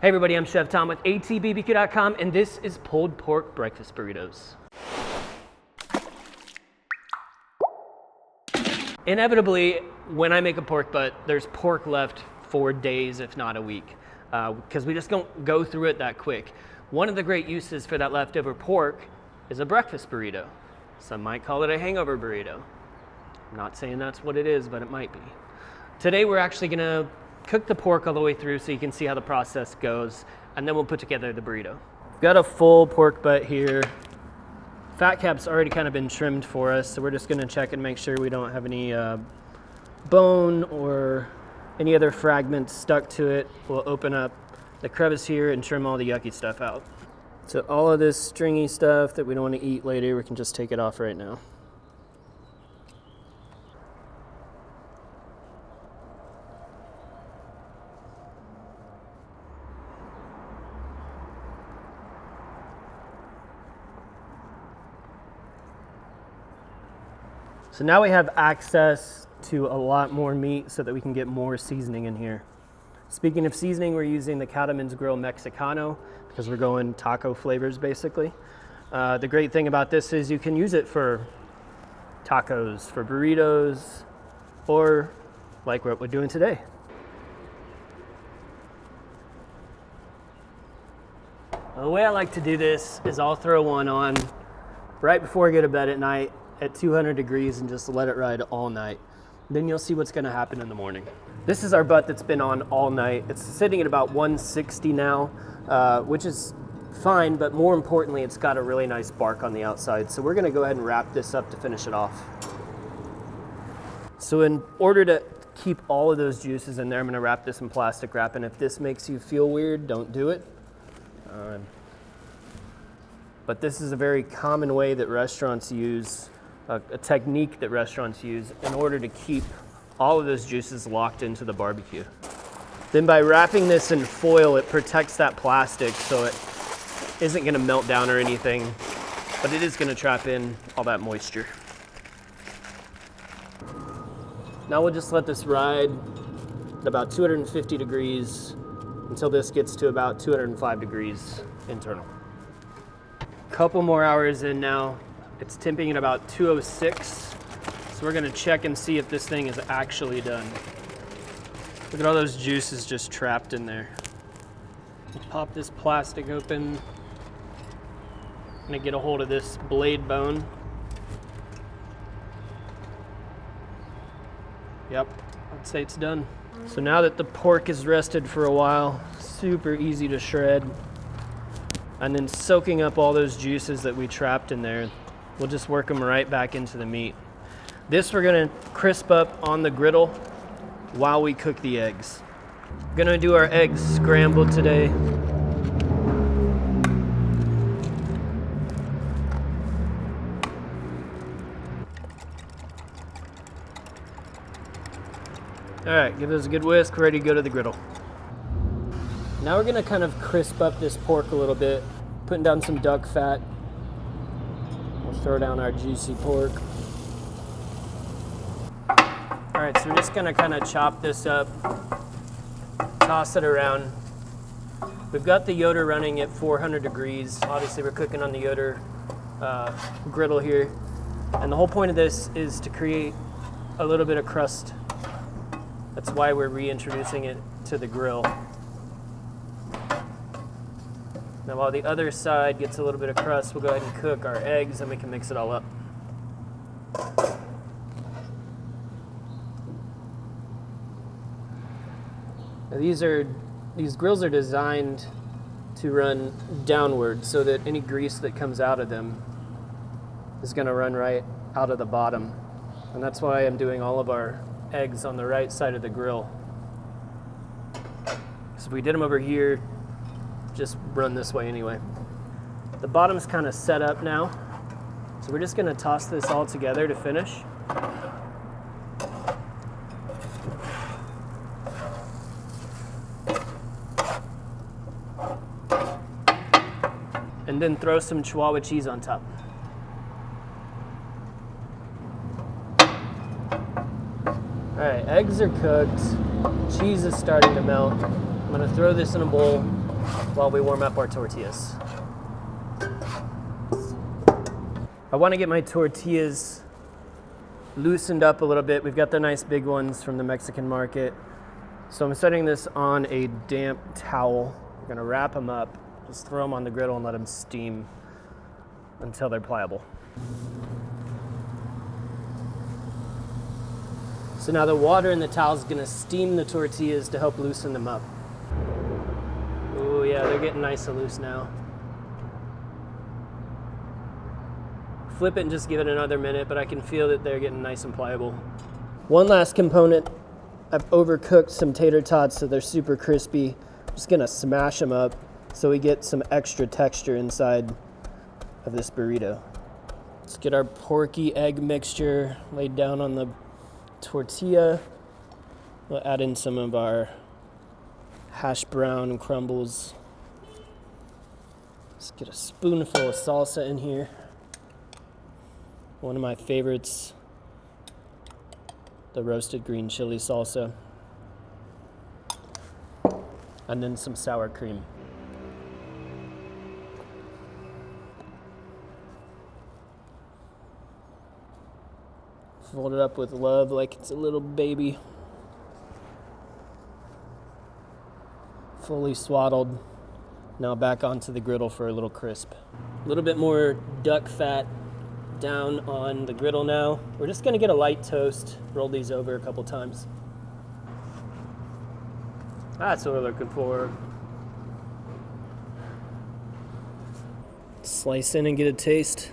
Hey everybody, I'm Chef Tom with atbbq.com, and this is pulled pork breakfast burritos. Inevitably, when I make a pork butt, there's pork left for days, if not a week, because we just don't go through it that quick. One of the great uses for that leftover pork is a breakfast burrito. Some might call it a hangover burrito. I'm not saying that's what it is, but it might be. Today we're actually gonna cook the pork all the way through so you can see how the process goes, and then we'll put together the burrito. Got a full pork butt here. Fat cap's already kind of been trimmed for us, so we're just gonna check and make sure we don't have any bone or any other fragments stuck to it. We'll open up the crevice here and trim all the yucky stuff out. So all of this stringy stuff that we don't want to eat later, we can just take it off right now. So now we have access to a lot more meat so that we can get more seasoning in here. Speaking of seasoning, we're using the Cattleman's Grill Mexicano because we're going taco flavors basically. The great thing about this is you can use it for tacos, for burritos, or like what we're doing today. The way I like to do this is I'll throw one on right before I go to bed at night at 200 degrees and just let it ride all night. Then you'll see what's gonna happen in the morning. This is our butt that's been on all night. It's sitting at about 160 now, which is fine, but more importantly, it's got a really nice bark on the outside. So we're gonna go ahead and wrap this up to finish it off. So in order to keep all of those juices in there, I'm gonna wrap this in plastic wrap, and if this makes you feel weird, don't do it. But this is a very common way that restaurants use, a technique that restaurants use in order to keep all of those juices locked into the barbecue. Then by wrapping this in foil, it protects that plastic so it isn't gonna melt down or anything, but it is gonna trap in all that moisture. Now we'll just let this ride at about 250 degrees until this gets to about 205 degrees internal. Couple more hours in now. It's temping at about 206. So we're gonna check and see if this thing is actually done. Look at all those juices just trapped in there. We'll pop this plastic open. I'm gonna get a hold of this blade bone. Yep, I'd say it's done. So now that the pork is rested for a while, super easy to shred. And then soaking up all those juices that we trapped in there, we'll just work them right back into the meat. This we're gonna crisp up on the griddle while we cook the eggs. Gonna do our eggs scrambled today. All right, give those a good whisk, ready to go to the griddle. Now we're gonna kind of crisp up this pork a little bit, putting down some duck fat. We'll throw down our juicy pork. All right, so we're just gonna kind of chop this up, toss it around. We've got the Yoder running at 400 degrees. Obviously we're cooking on the Yoder griddle here. And the whole point of this is to create a little bit of crust. That's why we're reintroducing it to the grill. Now while the other side gets a little bit of crust, we'll go ahead and cook our eggs and we can mix it all up. Now these grills are designed to run downward so that any grease that comes out of them is gonna run right out of the bottom. And that's why I'm doing all of our eggs on the right side of the grill. So if we did them over here, just run this way anyway. The bottom's kind of set up now, so we're just gonna toss this all together to finish. And then throw some Chihuahua cheese on top. All right, eggs are cooked, cheese is starting to melt. I'm gonna throw this in a bowl, while we warm up our tortillas. I want to get my tortillas loosened up a little bit. We've got the nice big ones from the Mexican market. So I'm setting this on a damp towel. We're gonna wrap them up, just throw them on the griddle and let them steam until they're pliable. So now the water in the towel is gonna steam the tortillas to help loosen them up. Oh yeah, they're getting nice and loose now. Flip it and just give it another minute, but I can feel that they're getting nice and pliable. One last component, I've overcooked some tater tots so they're super crispy. I'm just gonna smash them up so we get some extra texture inside of this burrito. Let's get our porky egg mixture laid down on the tortilla. We'll add in some of our hash brown crumbles. Let's get a spoonful of salsa in here. One of my favorites, the roasted green chili salsa. And then some sour cream. Fold it up with love like it's a little baby. Fully swaddled. Now back onto the griddle for a little crisp. A little bit more duck fat down on the griddle now. We're just gonna get a light toast, roll these over a couple times. That's what we're looking for. Slice in and get a taste.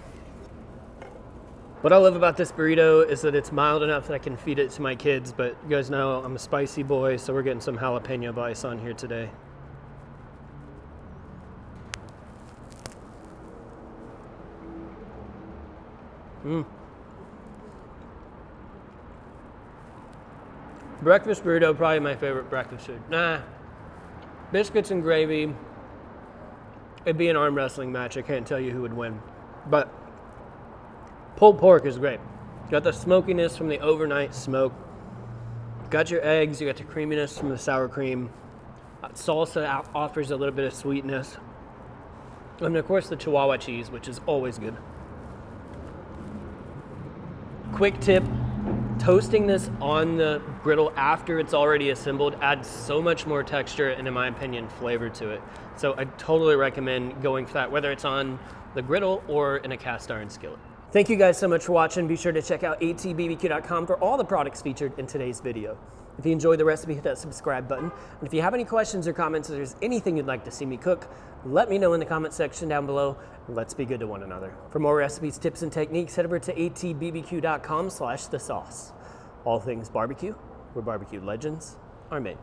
What I love about this burrito is that it's mild enough that I can feed it to my kids, but you guys know I'm a spicy boy, so we're getting some jalapeno bice on here today. Breakfast burrito, probably my favorite breakfast food. Biscuits and gravy, it'd be an arm wrestling match. I can't tell you who would win. But pulled pork is great. Got the smokiness from the overnight smoke. Got your eggs, you got the creaminess from the sour cream. Salsa offers a little bit of sweetness. And of course the Chihuahua cheese, which is always good. Quick tip, toasting this on the griddle after it's already assembled adds so much more texture and, in my opinion, flavor to it. So I totally recommend going for that, whether it's on the griddle or in a cast iron skillet. Thank you guys so much for watching. Be sure to check out atbbq.com for all the products featured in today's video. If you enjoyed the recipe, hit that subscribe button. And if you have any questions or comments, or there's anything you'd like to see me cook, let me know in the comment section down below. Let's be good to one another. For more recipes, tips, and techniques, head over to atbbq.com/thesauce. All things barbecue, where barbecue legends are made.